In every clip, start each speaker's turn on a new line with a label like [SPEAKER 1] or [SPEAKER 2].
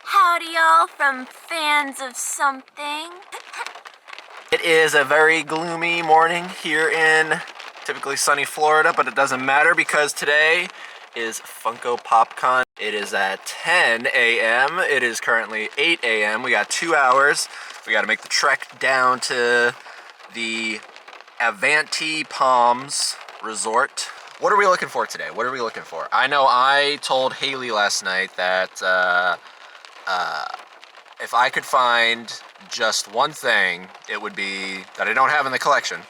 [SPEAKER 1] Howdy y'all from Fans of Something.
[SPEAKER 2] It is a very gloomy morning here in typically sunny Florida, but it doesn't matter because today is Funko Pop Kon. It is at 10 a.m. It is currently 8 a.m. We got 2 hours. We got to make the trek down to the Avanti Palms Resort. What are we looking for today? What are we looking for? I know I told Haley last night that if I could find just one thing, it would be, that I don't have in the collection,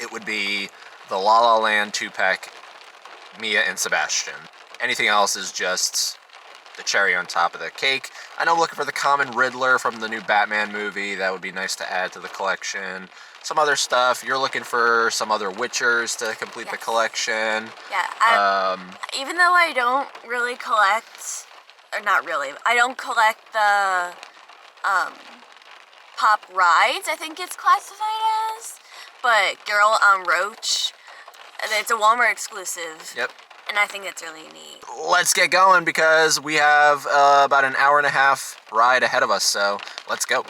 [SPEAKER 2] it would be the La La Land 2-pack, Mia and Sebastian. Anything else is just the cherry on top of the cake. I know I'm looking for the common Riddler from the new Batman movie. That would be nice to add to the collection. Some other stuff. You're looking for some other Witchers to complete the collection.
[SPEAKER 1] Yeah, even though I don't really collect, or not really, I don't collect the Pop Rides, I think it's classified as, but Girl on Roach, it's a Walmart exclusive.
[SPEAKER 2] Yep.
[SPEAKER 1] And I think it's really neat.
[SPEAKER 2] Let's get going because we have about an hour and a half ride ahead of us, so let's go.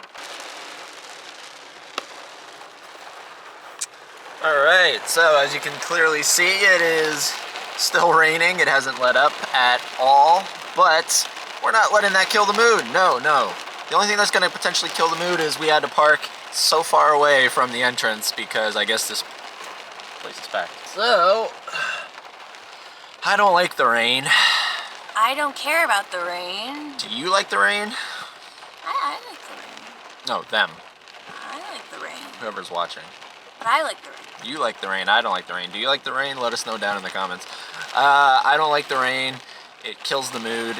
[SPEAKER 2] Alright, so as you can clearly see, it is still raining. It hasn't let up at all, but we're not letting that kill the mood. No. The only thing that's going to potentially kill the mood is we had to park so far away from the entrance because I guess this place is packed. So, I don't like the rain.
[SPEAKER 1] I don't care about the rain.
[SPEAKER 2] Do you like the rain?
[SPEAKER 1] I like the rain.
[SPEAKER 2] No, them.
[SPEAKER 1] I like the rain.
[SPEAKER 2] Whoever's watching.
[SPEAKER 1] But I like the rain.
[SPEAKER 2] You like the rain. I don't like the rain. Do you like the rain? Let us know down in the comments. I don't like the rain. It kills the mood.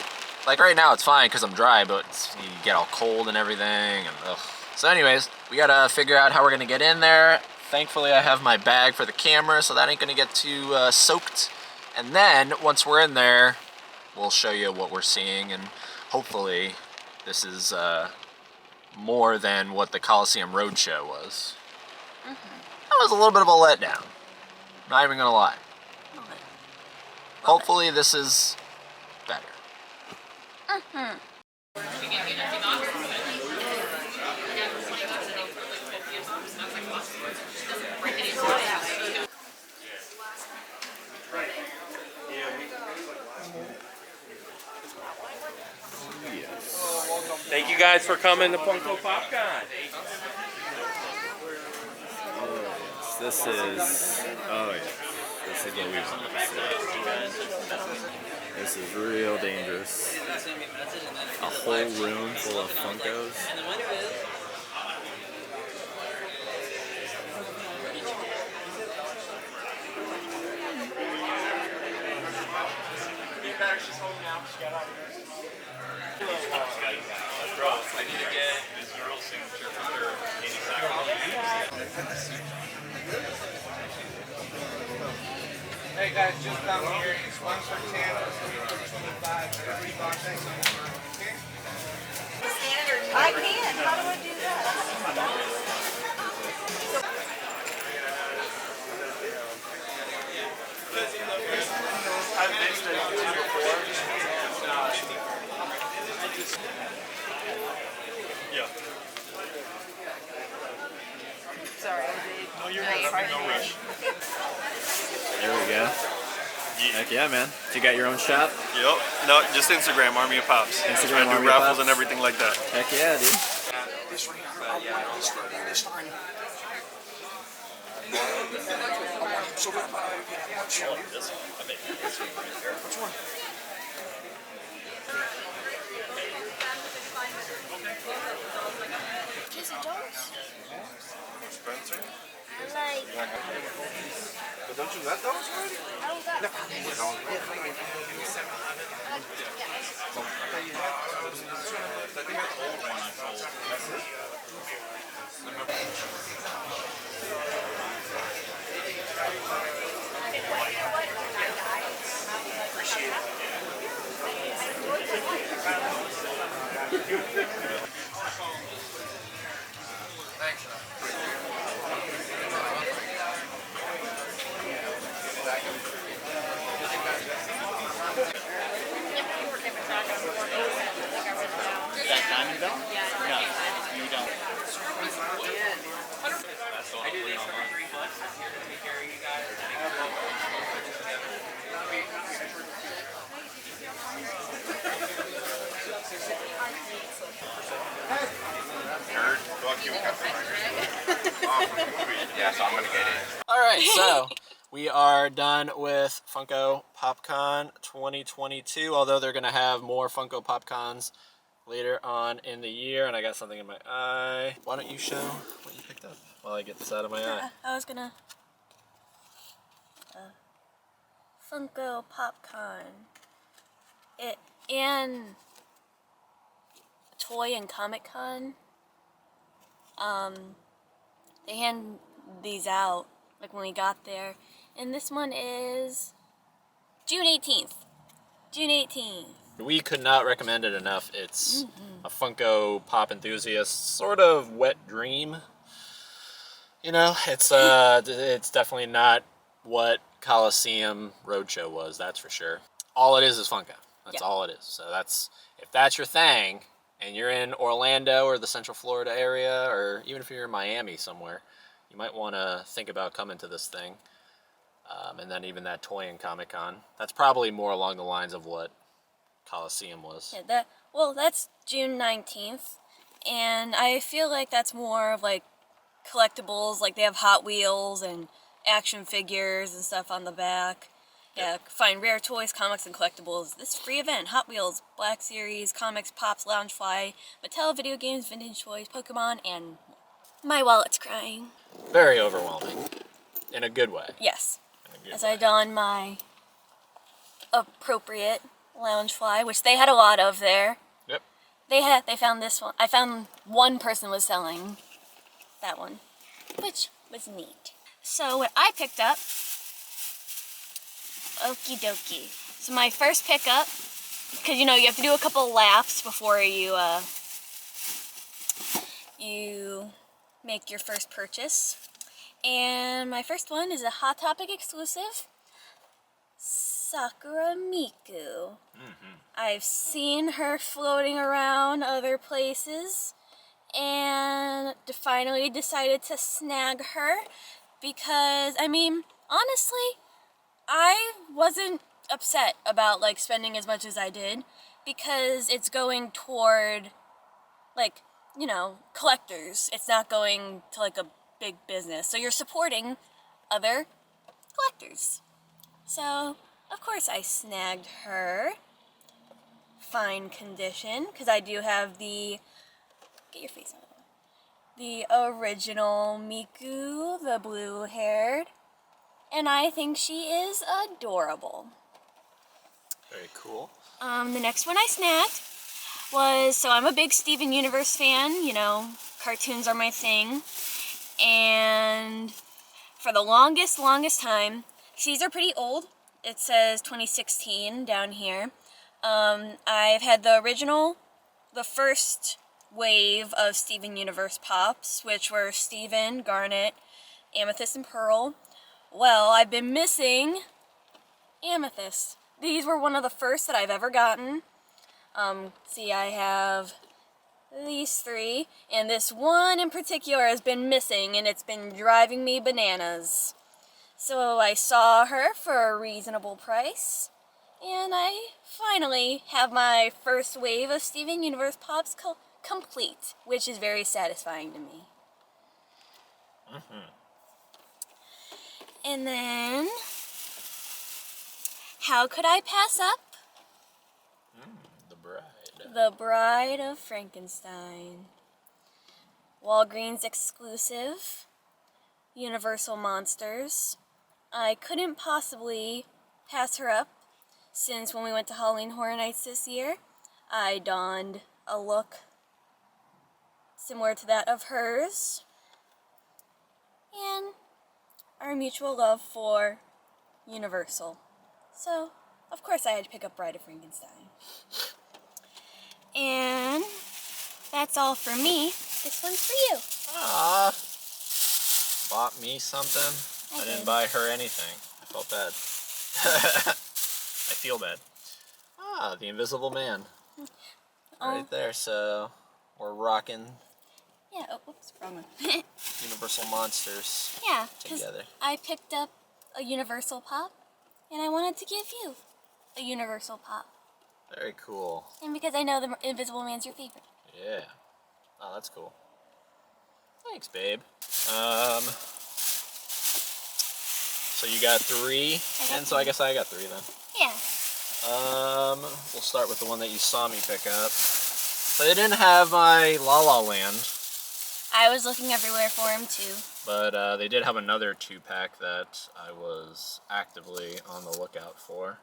[SPEAKER 2] Like right now it's fine because I'm dry, but you get all cold and everything. And ugh. So anyways, we gotta figure out how we're gonna get in there. Thankfully I have my bag for the camera, so that ain't gonna get too soaked. And then once we're in there, we'll show you what we're seeing, and hopefully this is more than what the Coliseum Roadshow was. That was a little bit of a letdown. Not even gonna lie. Hopefully this is better.
[SPEAKER 3] Thank you guys for coming to Funko Pop Kon.
[SPEAKER 4] This is, oh yeah, this is what we want to see. This is real dangerous. A whole room full of Funkos.
[SPEAKER 3] I need to get this girl's signature for her.
[SPEAKER 5] Hey guys, just down here. It's one for 10, for 25, $30. Okay?
[SPEAKER 6] I can. How do I do that?
[SPEAKER 3] I've mixed it before. Yeah.
[SPEAKER 6] Sorry.
[SPEAKER 3] No, you're good. No rush.
[SPEAKER 4] There we go. Heck yeah, man. So you got your own shop?
[SPEAKER 3] Yep. No, just Instagram, Army of Pops.
[SPEAKER 4] Instagram,
[SPEAKER 3] I do
[SPEAKER 4] Army of
[SPEAKER 3] raffles
[SPEAKER 4] Pops.
[SPEAKER 3] and everything like that.
[SPEAKER 4] Heck yeah, dude.
[SPEAKER 5] This right here. I want this time. I want him so bad. Which one?
[SPEAKER 1] Kissy Jones?
[SPEAKER 3] Spencer?
[SPEAKER 1] Like,
[SPEAKER 3] But don't you let those already?
[SPEAKER 1] I don't got
[SPEAKER 3] I think that's the old one I sold. That's it? Appreciate it.
[SPEAKER 5] Thanks.
[SPEAKER 6] Yep, you were keeping track of it before. I think I wrote it down.
[SPEAKER 3] don't? No, you don't.
[SPEAKER 2] Yeah, so I'm gonna get it. All right, so we are done with Funko Pop Kon 2022. Although they're gonna have more Funko Pop Cons later on in the year, and I got something in my eye. Why don't you show what you picked up while I get this out of my eye?
[SPEAKER 1] I was gonna Funko Pop Kon. It and Toy and Comic Con. They hand these out like when we got there, and this one is June 18th. June 18th.
[SPEAKER 2] We could not recommend it enough. It's a Funko Pop enthusiast sort of wet dream. You know, it's definitely not what Coliseum Roadshow was, that's for sure. All it is Funko. That's all it is. So if that's your thing, and you're in Orlando or the Central Florida area, or even if you're in Miami somewhere, you might want to think about coming to this thing. And then even that Toy and Comic Con. That's probably more along the lines of what Coliseum was.
[SPEAKER 1] Yeah, that's June 19th, and I feel like that's more of like collectibles. Like they have Hot Wheels and action figures and stuff on the back. Yeah, find rare toys, comics, and collectibles. This free event: Hot Wheels, Black Series, comics, Pops, Loungefly, Mattel video games, vintage toys, Pokemon, and my wallet's crying.
[SPEAKER 2] Very overwhelming, in a good way.
[SPEAKER 1] Yes.
[SPEAKER 2] In a good
[SPEAKER 1] As
[SPEAKER 2] way.
[SPEAKER 1] I don my appropriate Loungefly, which they had a lot of there.
[SPEAKER 2] Yep.
[SPEAKER 1] They found this one. I found one person was selling that one, which was neat. So what I picked up, okie dokie. So my first pickup, because you know you have to do a couple laps before you make your first purchase. And my first one is a Hot Topic exclusive, Sakura Miku. I've seen her floating around other places, and finally decided to snag her because, I mean, honestly, I wasn't upset about like spending as much as I did because it's going toward like, you know, collectors. It's not going to like a big business. So you're supporting other collectors. So, of course I snagged her. Fine condition, because I do have the, get your face on it, the original Miku, the blue-haired, and I think she is adorable.
[SPEAKER 2] Very cool.
[SPEAKER 1] The next one I snagged was, so I'm a big Steven Universe fan, you know, cartoons are my thing, and for the longest time, these are pretty old, it says 2016 down here. I've had the original, the first wave of Steven Universe Pops, which were Steven, Garnet, Amethyst, and Pearl. Well, I've been missing Amethyst. These were one of the first that I've ever gotten. See, I have these three, and this one in particular has been missing, and it's been driving me bananas. So I saw her for a reasonable price, and I finally have my first wave of Steven Universe Pops complete, which is very satisfying to me. And then, how could I pass up?
[SPEAKER 2] The Bride.
[SPEAKER 1] The Bride of Frankenstein. Walgreens exclusive. Universal Monsters. I couldn't possibly pass her up, since when we went to Halloween Horror Nights this year, I donned a look similar to that of hers. And our mutual love for Universal. So, of course I had to pick up Bride of Frankenstein. And that's all for me. This one's for you.
[SPEAKER 2] Aww. Bought me something. I didn't
[SPEAKER 1] did.
[SPEAKER 2] buy her anything. I felt bad. I feel bad. Ah, the Invisible Man.
[SPEAKER 1] Oh.
[SPEAKER 2] Right there. So we're rocking
[SPEAKER 1] Yeah, oh, oops, wrong one.
[SPEAKER 2] Universal Monsters
[SPEAKER 1] Yeah, because
[SPEAKER 2] together.
[SPEAKER 1] I picked up a Universal Pop, and I wanted to give you a Universal Pop.
[SPEAKER 2] Very cool.
[SPEAKER 1] And because I know the Invisible Man's your favorite.
[SPEAKER 2] Yeah. Oh, that's cool. Thanks, babe. So you got 3, and so I guess I got 3 then.
[SPEAKER 1] Yeah.
[SPEAKER 2] We'll start with the one that you saw me pick up. So they didn't have my La La Land,
[SPEAKER 1] I was looking everywhere for him, too.
[SPEAKER 2] but they did have another 2-pack that I was actively on the lookout for.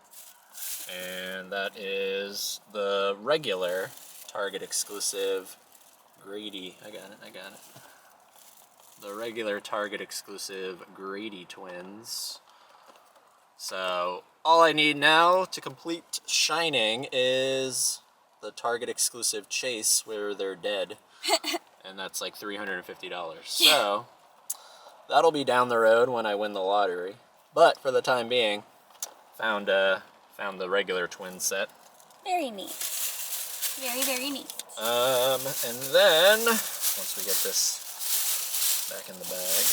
[SPEAKER 2] And that is the regular Target exclusive Grady. I got it. The regular Target exclusive Grady twins. So all I need now to complete Shining is the Target exclusive Chase where they're dead. And that's like $350. So that'll be down the road when I win the lottery. But for the time being, found the regular twin set.
[SPEAKER 1] Very neat. Very, very neat.
[SPEAKER 2] And then once we get this back in the bag,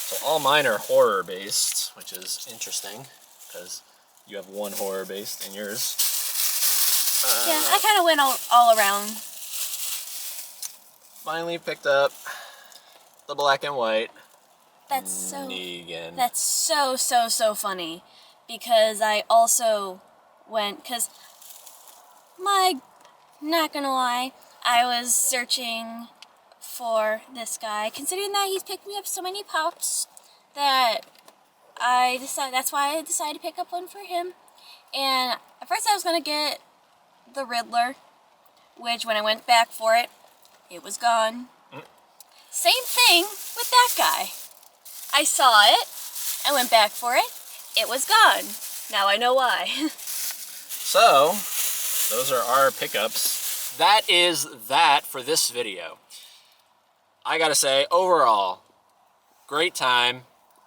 [SPEAKER 2] so all mine are horror based, which is interesting because you have one horror based in yours.
[SPEAKER 1] Yeah, I kind of went all around.
[SPEAKER 2] Finally picked up the black and white
[SPEAKER 1] That's so...
[SPEAKER 2] Negan.
[SPEAKER 1] That's so funny. Because I also went... Because, not gonna lie, I was searching for this guy. Considering that he's picked me up so many pops, that that's why I decided to pick up one for him. And at first I was gonna get the Riddler, which when I went back for it, it was gone. Same thing with that guy. I saw it, I went back for it, it was gone. Now I know why.
[SPEAKER 2] So, those are our pickups. That is that for this video. I gotta say, overall, great time.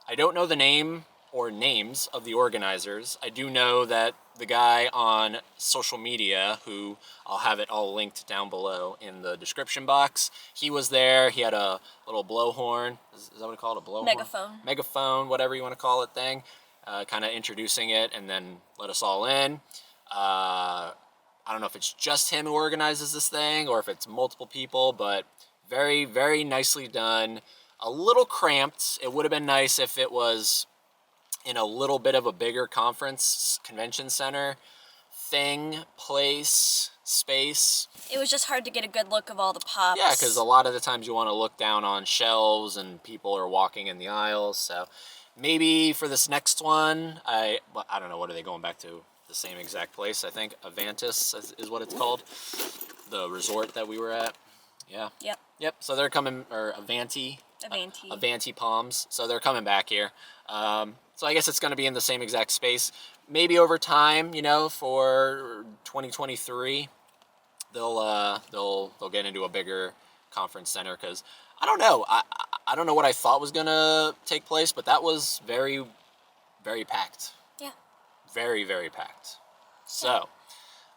[SPEAKER 2] I don't know the name or names of the organizers. I do know that the guy on social media, who I'll have it all linked down below in the description box, he was there. He had a little blowhorn. Is that what it's called? A blowhorn?
[SPEAKER 1] Megaphone.
[SPEAKER 2] Megaphone, whatever you want to call it thing. Kind of introducing it and then let us all in. I don't know if it's just him who organizes this thing or if it's multiple people, but very, very nicely done. A little cramped. It would have been nice if it was in a little bit of a bigger convention center space.
[SPEAKER 1] It was just hard to get a good look of all the pops.
[SPEAKER 2] Yeah, because a lot of the times you want to look down on shelves and people are walking in the aisles. So maybe for this next one, I don't know, what are they going back to? The same exact place, I think. Avantis is what it's called. The resort that we were at. Yeah. Yep. So they're coming, or Avanti. Avanti Palms. So they're coming back here. So I guess it's going to be in the same exact space. Maybe over time, for 2023, they'll get into a bigger conference center, because I don't know. I don't know what I thought was going to take place, but that was very, very packed.
[SPEAKER 1] Yeah.
[SPEAKER 2] Very, very packed. So.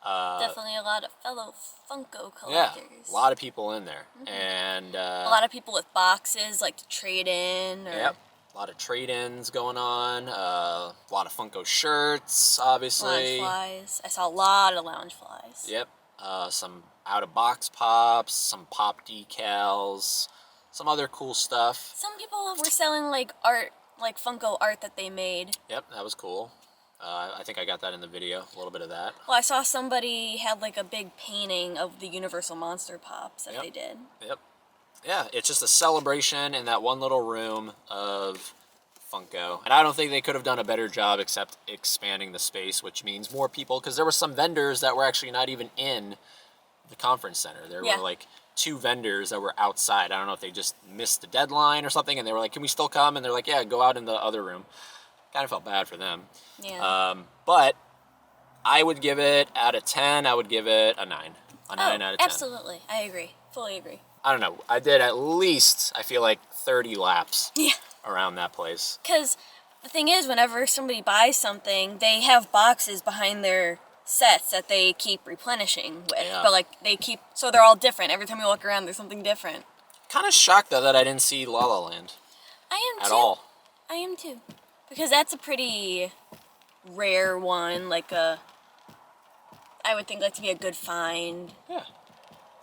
[SPEAKER 1] Definitely a lot of fellow Funko collectors.
[SPEAKER 2] Yeah, a lot of people in there. And
[SPEAKER 1] a lot of people with boxes, like to trade in.
[SPEAKER 2] Yep, a lot of trade-ins going on. A lot of Funko shirts, obviously.
[SPEAKER 1] Lounge flies. I saw a lot of lounge flies.
[SPEAKER 2] Yep. Some out-of-box pops, some pop decals, some other cool stuff.
[SPEAKER 1] Some people were selling like art, like Funko art that they made.
[SPEAKER 2] Yep, that was cool. I think I got that in the video, a little bit of that.
[SPEAKER 1] Well, I saw somebody had like a big painting of the Universal Monster Pops that they did.
[SPEAKER 2] Yep. Yeah, it's just a celebration in that one little room of Funko. And I don't think they could have done a better job except expanding the space, which means more people, because there were some vendors that were actually not even in the conference center. There were like 2 vendors that were outside. I don't know if they just missed the deadline or something, and they were like, can we still come? And they're like, yeah, go out in the other room. Kind of felt bad for them.
[SPEAKER 1] Yeah.
[SPEAKER 2] But I would give it, out of 10, I would give it a 9. A 9 out of 10.
[SPEAKER 1] Absolutely. I agree. Fully agree.
[SPEAKER 2] I don't know. I did at least, I feel like, 30 laps around that place.
[SPEAKER 1] Because the thing is, whenever somebody buys something, they have boxes behind their sets that they keep replenishing with.
[SPEAKER 2] Yeah.
[SPEAKER 1] But like so they're all different. Every time you walk around, there's something different.
[SPEAKER 2] Kind of shocked though that I didn't see La La Land
[SPEAKER 1] I am
[SPEAKER 2] at
[SPEAKER 1] too.
[SPEAKER 2] all.
[SPEAKER 1] I am too. Because that's a pretty rare one. I would think that to be a good find.
[SPEAKER 2] Yeah.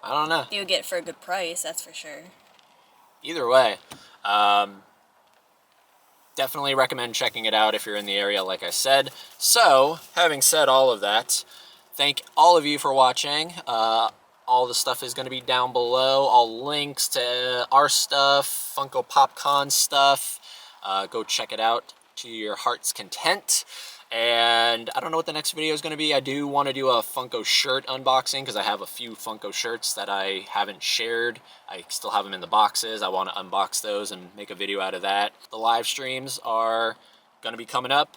[SPEAKER 2] I don't know.
[SPEAKER 1] You would get it for a good price, that's for sure.
[SPEAKER 2] Either way, definitely recommend checking it out if you're in the area, like I said. So, having said all of that, thank all of you for watching. All the stuff is going to be down below. All links to our stuff, Funko Pop Kon stuff. Go check it out to your heart's content. And I don't know what the next video is going to be. I do want to do a Funko shirt unboxing because I have a few Funko shirts that I haven't shared. I still have them in the boxes. I want to unbox those and make a video out of that. The live streams are going to be coming up.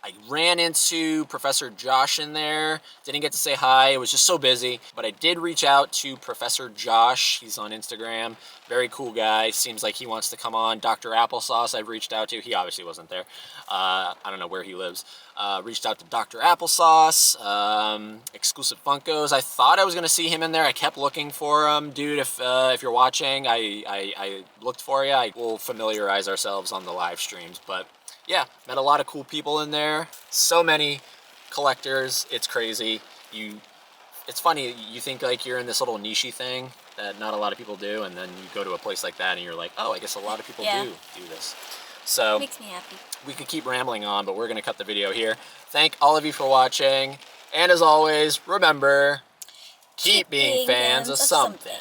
[SPEAKER 2] I ran into Professor Josh in there. Didn't get to say hi. It was just so busy. But I did reach out to Professor Josh. He's on Instagram. Very cool guy. Seems like he wants to come on. Dr. Applesauce I've reached out to. He obviously wasn't there. I don't know where he lives. Reached out to Dr. Applesauce. Exclusive Funkos. I thought I was going to see him in there. I kept looking for him. Dude, if you're watching, I looked for you. We'll familiarize ourselves on the live streams. But yeah, met a lot of cool people in there. So many collectors. It's crazy. It's funny. You think like you're in this little niche thing that not a lot of people do, and then you go to a place like that and you're like, oh, I guess a lot of people do this. So
[SPEAKER 1] Makes me happy.
[SPEAKER 2] we could keep rambling on, but we're going to cut the video here. Thank all of you for watching. And as always, remember, keep being fans of something.